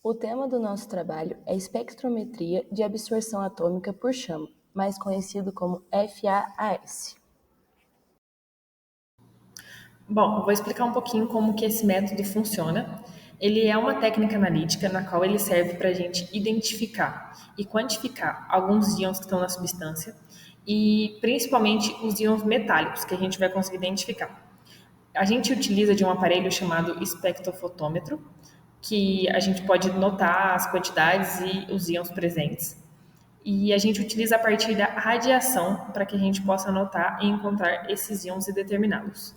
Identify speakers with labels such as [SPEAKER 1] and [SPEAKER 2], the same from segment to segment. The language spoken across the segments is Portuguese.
[SPEAKER 1] O tema do nosso trabalho é espectrometria de absorção atômica por chama, mais conhecido como FAAS.
[SPEAKER 2] Bom, eu vou explicar um pouquinho como que esse método funciona. Ele é uma técnica analítica na qual ele serve para a gente identificar e quantificar alguns íons que estão na substância e principalmente os íons metálicos que a gente vai conseguir identificar. A gente utiliza de um aparelho chamado espectrofotômetro, que a gente pode notar as quantidades e os íons presentes. E a gente utiliza a partir da radiação para que a gente possa notar e encontrar esses íons e determiná-los.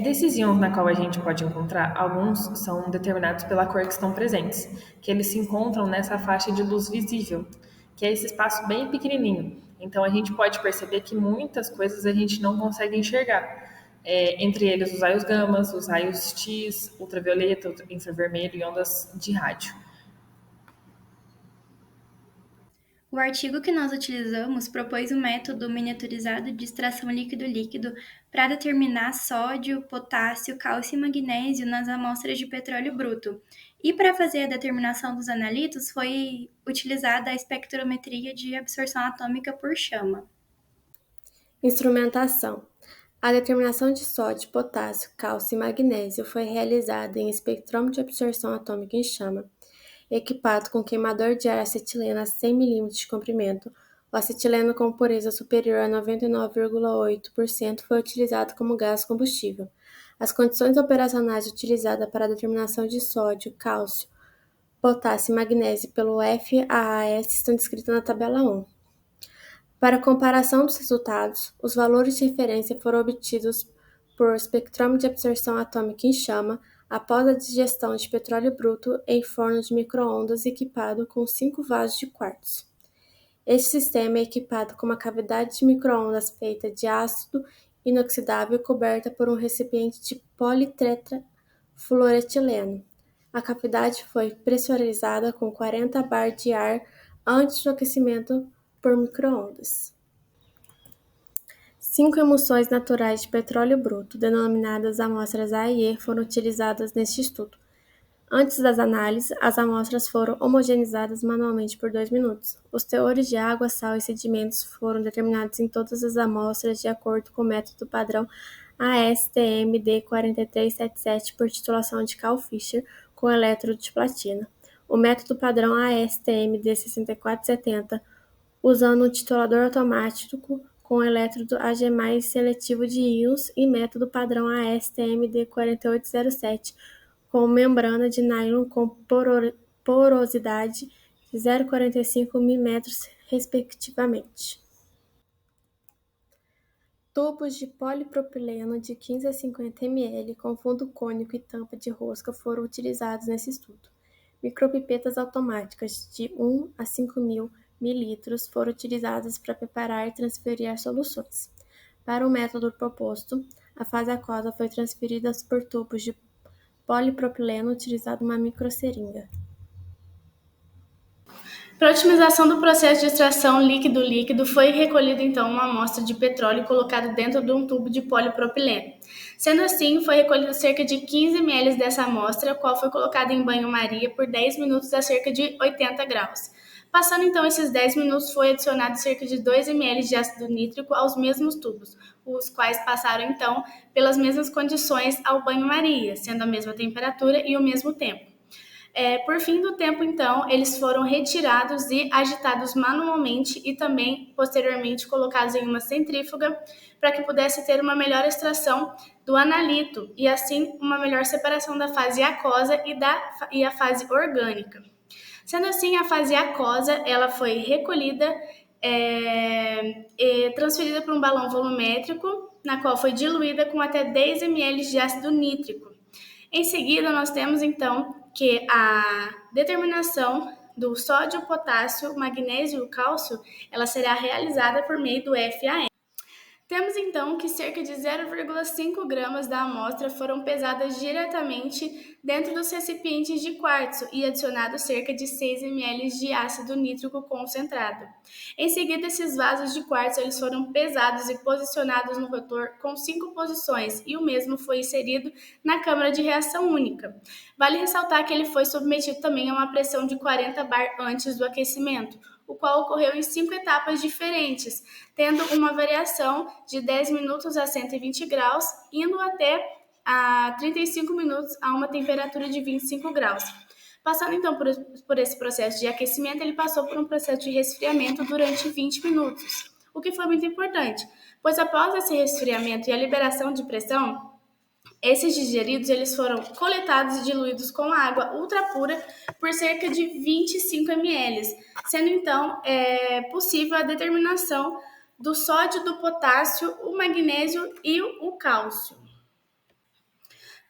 [SPEAKER 2] Desses íons na qual a gente pode encontrar, alguns são determinados pela cor que estão presentes, que eles se encontram nessa faixa de luz visível, que é esse espaço bem pequenininho. Então a gente pode perceber que muitas coisas a gente não consegue enxergar. Entre eles os raios gamas, os raios X, ultravioleta, infravermelho e ondas de rádio.
[SPEAKER 3] O artigo que nós utilizamos propôs um método miniaturizado de extração líquido-líquido para determinar sódio, potássio, cálcio e magnésio nas amostras de petróleo bruto. E para fazer a determinação dos analitos foi utilizada a espectrometria de absorção atômica por chama.
[SPEAKER 4] Instrumentação. A determinação de sódio, potássio, cálcio e magnésio foi realizada em espectrômetro de absorção atômica em chama, equipado com queimador de ar acetileno a 100 mm de comprimento. O acetileno com pureza superior a 99,8% foi utilizado como gás combustível. As condições operacionais utilizadas para a determinação de sódio, cálcio, potássio e magnésio pelo FAAS estão descritas na tabela 1. Para comparação dos resultados, os valores de referência foram obtidos por espectrômetro de absorção atômica em chama após a digestão de petróleo bruto em forno de micro-ondas equipado com 5 vasos de quartzo. Este sistema é equipado com uma cavidade de micro-ondas feita de ácido inoxidável coberta por um recipiente de politetrafluoretileno. A cavidade foi pressurizada com 40 bar de ar antes do aquecimento por micro-ondas. 5 emulsões naturais de petróleo bruto, denominadas amostras A e E, foram utilizadas neste estudo. Antes das análises, as amostras foram homogeneizadas manualmente por 2 minutos. Os teores de água, sal e sedimentos foram determinados em todas as amostras de acordo com o método padrão ASTM D4377 por titulação de Carl Fischer com elétrodo de platina. O método padrão ASTM D6470 usando um titulador automático com elétrodo Ag+ seletivo de íons e método padrão ASTM D4807 com membrana de nylon com porosidade de 0,45 mm respectivamente. Tubos de polipropileno de 15 a 50 ml com fundo cônico e tampa de rosca foram utilizados nesse estudo. Micropipetas automáticas de 1 a 5.000 mililitros foram utilizadas para preparar e transferir as soluções. Para o método proposto, a fase aquosa foi transferida por tubos de polipropileno utilizando uma microseringa.
[SPEAKER 5] Para a otimização do processo de extração líquido-líquido, foi recolhida então uma amostra de petróleo e colocada dentro de um tubo de polipropileno. Sendo assim, foi recolhido cerca de 15 ml dessa amostra, a qual foi colocada em banho-maria por 10 minutos a cerca de 80 graus. Passando então esses 10 minutos, foi adicionado cerca de 2 ml de ácido nítrico aos mesmos tubos, os quais passaram então pelas mesmas condições ao banho-maria, sendo a mesma temperatura e o mesmo tempo. Por fim do tempo, então, eles foram retirados e agitados manualmente e também, posteriormente, colocados em uma centrífuga para que pudesse ter uma melhor extração do analito e, assim, uma melhor separação da fase aquosa e a fase orgânica. Sendo assim, a fase aquosa ela foi recolhida e transferida para um balão volumétrico, na qual foi diluída com até 10 ml de ácido nítrico. Em seguida, nós temos, então, que a determinação do sódio, potássio, magnésio e cálcio, ela será realizada por meio do FAM. Temos então que cerca de 0,5 gramas da amostra foram pesadas diretamente dentro dos recipientes de quartzo e adicionado cerca de 6 ml de ácido nítrico concentrado. Em seguida, esses vasos de quartzo eles foram pesados e posicionados no rotor com 5 posições e o mesmo foi inserido na câmara de reação única. Vale ressaltar que ele foi submetido também a uma pressão de 40 bar antes do aquecimento, o qual ocorreu em 5 etapas diferentes, tendo uma variação de 10 minutos a 120 graus, indo até a 35 minutos a uma temperatura de 25 graus. Passando então por esse processo de aquecimento, ele passou por um processo de resfriamento durante 20 minutos, o que foi muito importante, pois após esse resfriamento e a liberação de pressão, esses digeridos eles foram coletados e diluídos com água ultrapura por cerca de 25 ml, sendo então possível a determinação do sódio, do potássio, o magnésio e o cálcio.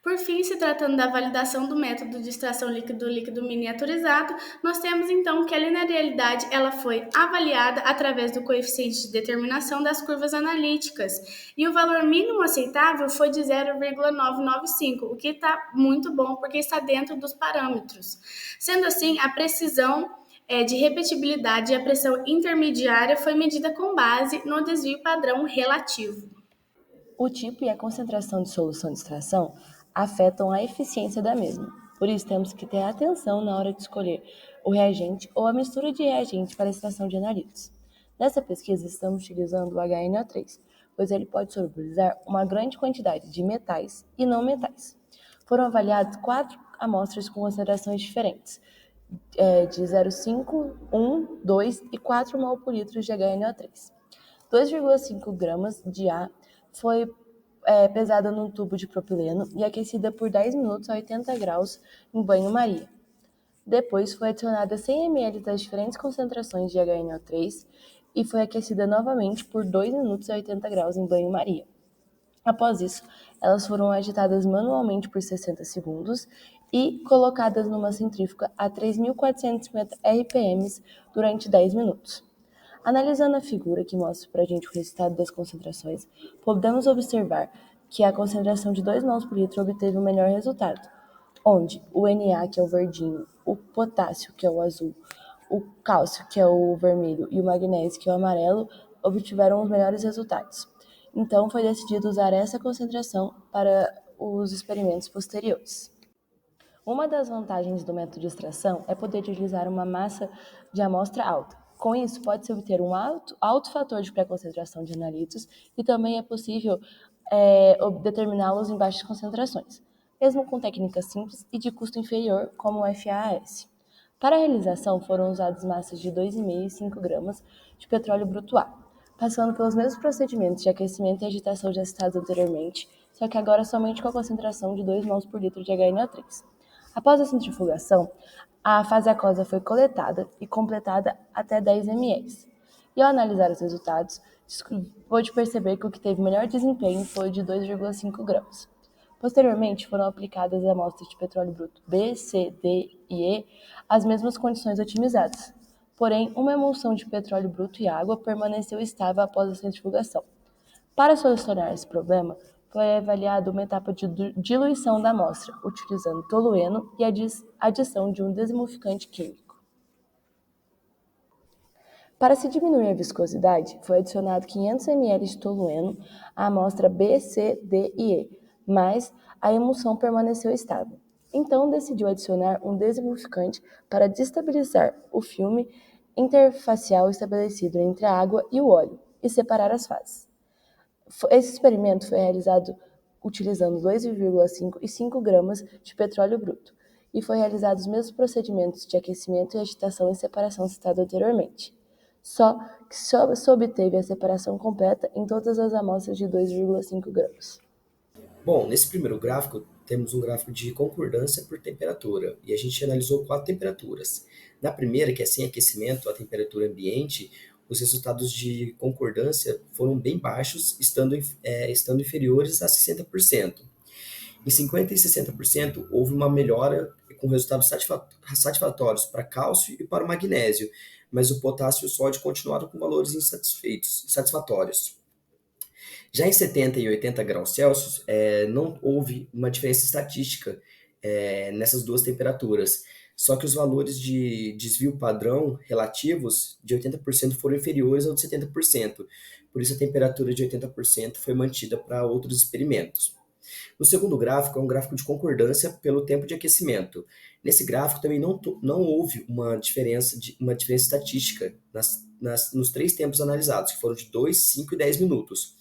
[SPEAKER 5] Por fim, se tratando da validação do método de extração líquido-líquido miniaturizado, nós temos então que a linearidade ela foi avaliada através do coeficiente de determinação das curvas analíticas e o valor mínimo aceitável foi de 0,995, o que está muito bom porque está dentro dos parâmetros. Sendo assim, a precisão de repetibilidade e a pressão intermediária foi medida com base no desvio padrão relativo.
[SPEAKER 1] O tipo e a concentração de solução de extração afetam a eficiência da mesma. Por isso, temos que ter atenção na hora de escolher o reagente ou a mistura de reagente para a extração de analitos. Nessa pesquisa, estamos utilizando o HNO3, pois ele pode solubilizar uma grande quantidade de metais e não metais. Foram avaliadas 4 amostras com concentrações diferentes, de 0,5, 1, 2 e 4 mol por litro de HNO3. 2,5 gramas de A foi pesada num tubo de propileno e aquecida por 10 minutos a 80 graus em banho-maria. Depois foi adicionada 100 ml das diferentes concentrações de HNO3 e foi aquecida novamente por 2 minutos a 80 graus em banho-maria. Após isso, elas foram agitadas manualmente por 60 segundos e colocadas numa centrífuga a 3.400 RPM durante 10 minutos. Analisando a figura que mostra para a gente o resultado das concentrações, podemos observar que a concentração de 2 mols por litro obteve o melhor resultado, onde o Na, que é o verdinho, o potássio, que é o azul, o cálcio, que é o vermelho, e o magnésio, que é o amarelo, obtiveram os melhores resultados. Então, foi decidido usar essa concentração para os experimentos posteriores. Uma das vantagens do método de extração é poder utilizar uma massa de amostra alta. Com isso, pode-se obter um alto fator de pré-concentração de analitos e também é possível determiná-los em baixas concentrações, mesmo com técnicas simples e de custo inferior, como o FAAS. Para a realização, foram usadas massas de 2,5 e 5 gramas de petróleo bruto A, passando pelos mesmos procedimentos de aquecimento e agitação já citados anteriormente, só que agora somente com a concentração de 2 mols por litro de HNO3. Após a centrifugação, a fase aquosa foi coletada e completada até 10 ml. E ao analisar os resultados, pôde perceber que o que teve melhor desempenho foi o de 2,5 gramas. Posteriormente, foram aplicadas amostras de petróleo bruto B, C, D e E às mesmas condições otimizadas. Porém, uma emulsão de petróleo bruto e água permaneceu estável após a centrifugação. Para solucionar esse problema, foi avaliada uma etapa de diluição da amostra, utilizando tolueno e a adição de um desemulsificante químico. Para se diminuir a viscosidade, foi adicionado 500 ml de tolueno à amostra B, C, D e E, mas a emulsão permaneceu estável. Então, decidiu adicionar um desemulsificante para destabilizar o filme interfacial estabelecido entre a água e o óleo e separar as fases. Esse experimento foi realizado utilizando 2,5 e 5 gramas de petróleo bruto e foi realizado os mesmos procedimentos de aquecimento e agitação e separação citados anteriormente, só que se obteve a separação completa em todas as amostras de 2,5 gramas.
[SPEAKER 6] Bom, nesse primeiro gráfico, temos um gráfico de concordância por temperatura, e a gente analisou 4 temperaturas. Na primeira, que é sem aquecimento, a temperatura ambiente, os resultados de concordância foram bem baixos, estando inferiores a 60%. Em 50% e 60%, houve uma melhora com resultados satisfatórios para cálcio e para o magnésio, mas o potássio e o sódio continuaram com valores insatisfatórios. Já em 70 e 80 graus Celsius, não houve uma diferença estatística nessas duas temperaturas. Só que os valores de desvio padrão relativos de 80% foram inferiores ao de 70%. Por isso a temperatura de 80% foi mantida para outros experimentos. O segundo gráfico é um gráfico de concordância pelo tempo de aquecimento. Nesse gráfico também não houve uma diferença estatística nos três tempos analisados, que foram de 2, 5 e 10 minutos.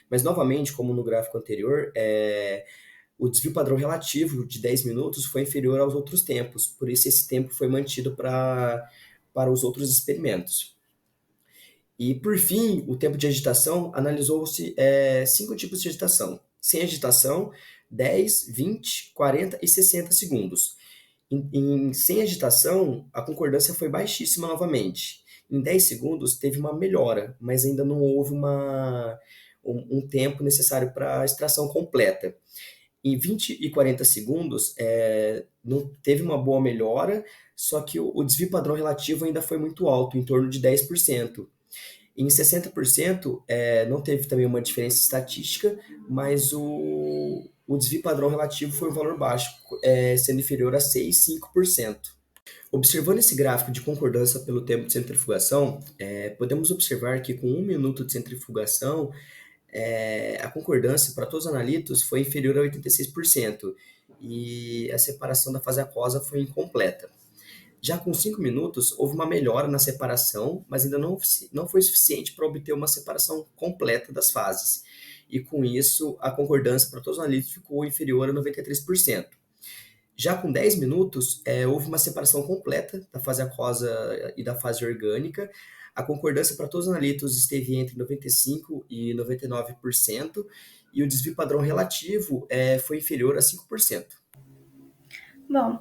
[SPEAKER 6] Mas, novamente, como no gráfico anterior, o desvio padrão relativo de 10 minutos foi inferior aos outros tempos, por isso esse tempo foi mantido para os outros experimentos. E, por fim, o tempo de agitação, analisou-se 5 tipos de agitação. Sem agitação, 10, 20, 40 e 60 segundos. Sem agitação, a concordância foi baixíssima novamente. Em 10 segundos, teve uma melhora, mas ainda não houve um tempo necessário para a extração completa. Em 20 e 40 segundos, não teve uma boa melhora, só que o desvio padrão relativo ainda foi muito alto, em torno de 10%. Em 60%, não teve também uma diferença estatística, mas o desvio padrão relativo foi um valor baixo, sendo inferior a 6, 5%. Observando esse gráfico de concordância pelo tempo de centrifugação, podemos observar que com 1 minuto de centrifugação, a concordância para todos os analitos foi inferior a 86%, e a separação da fase aquosa foi incompleta. Já com 5 minutos, houve uma melhora na separação, mas ainda não foi suficiente para obter uma separação completa das fases. E com isso, a concordância para todos os analitos ficou inferior a 93%. Já com 10 minutos, houve uma separação completa da fase aquosa e da fase orgânica. A concordância para todos os analitos esteve entre 95% e 99%, e o desvio padrão relativo foi inferior a 5%.
[SPEAKER 3] Bom,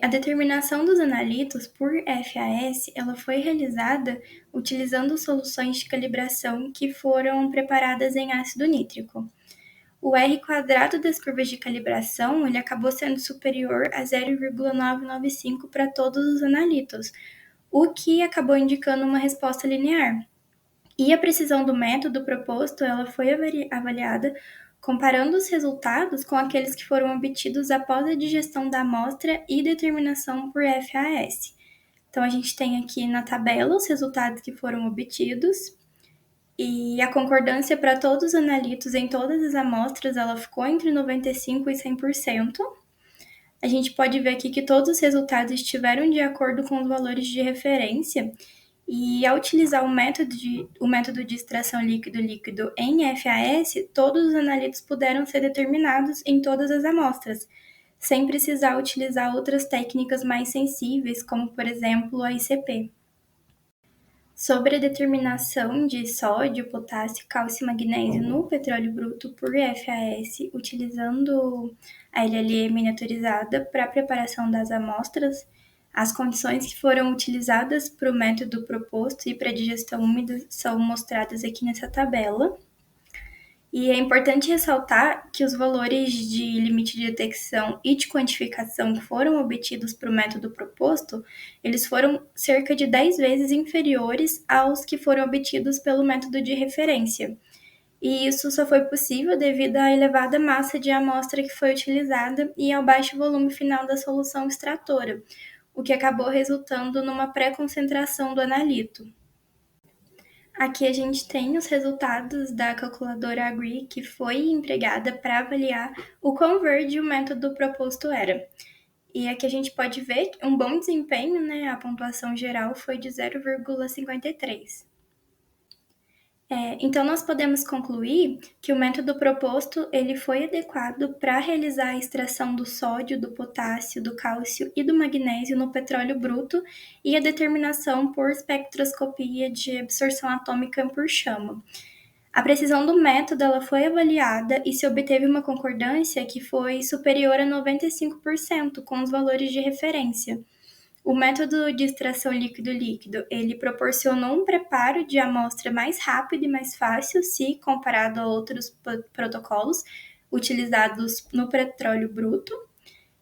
[SPEAKER 3] a determinação dos analitos por FAS ela foi realizada utilizando soluções de calibração que foram preparadas em ácido nítrico. O R² das curvas de calibração ele acabou sendo superior a 0,995 para todos os analitos, o que acabou indicando uma resposta linear. E a precisão do método proposto ela foi avaliada comparando os resultados com aqueles que foram obtidos após a digestão da amostra e determinação por FAS. Então, a gente tem aqui na tabela os resultados que foram obtidos, e a concordância para todos os analitos em todas as amostras ela ficou entre 95% e 100%. A gente pode ver aqui que todos os resultados estiveram de acordo com os valores de referência, e ao utilizar o método de extração líquido-líquido em FAS, todos os analitos puderam ser determinados em todas as amostras, sem precisar utilizar outras técnicas mais sensíveis, como, por exemplo, o ICP. Sobre a determinação de sódio, potássio, cálcio e magnésio no petróleo bruto por FAS, utilizando a LLE miniaturizada para a preparação das amostras, as condições que foram utilizadas para o método proposto e para a digestão úmida são mostradas aqui nessa tabela. E é importante ressaltar que os valores de limite de detecção e de quantificação que foram obtidos para o método proposto, eles foram cerca de 10 vezes inferiores aos que foram obtidos pelo método de referência. E isso só foi possível devido à elevada massa de amostra que foi utilizada e ao baixo volume final da solução extratora, o que acabou resultando numa pré-concentração do analito. Aqui a gente tem os resultados da calculadora Agree que foi empregada para avaliar o quão verde o método proposto era. E aqui a gente pode ver um bom desempenho, né? A pontuação geral foi de 0,53. Então, nós podemos concluir que o método proposto ele foi adequado para realizar a extração do sódio, do potássio, do cálcio e do magnésio no petróleo bruto e a determinação por espectroscopia de absorção atômica por chama. A precisão do método ela foi avaliada e se obteve uma concordância que foi superior a 95% com os valores de referência. O método de extração líquido-líquido, ele proporcionou um preparo de amostra mais rápido e mais fácil se comparado a outros protocolos utilizados no petróleo bruto.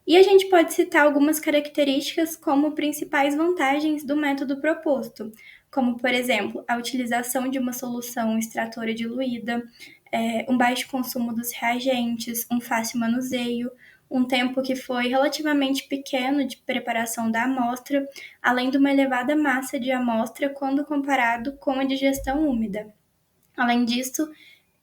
[SPEAKER 3] E a gente pode citar algumas características como principais vantagens do método proposto, como, por exemplo, a utilização de uma solução extratora diluída, um baixo consumo dos reagentes, um fácil manuseio, um tempo que foi relativamente pequeno de preparação da amostra, além de uma elevada massa de amostra quando comparado com a digestão úmida. Além disso,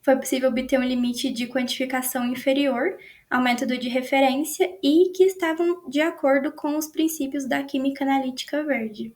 [SPEAKER 3] foi possível obter um limite de quantificação inferior ao método de referência e que estavam de acordo com os princípios da química analítica verde.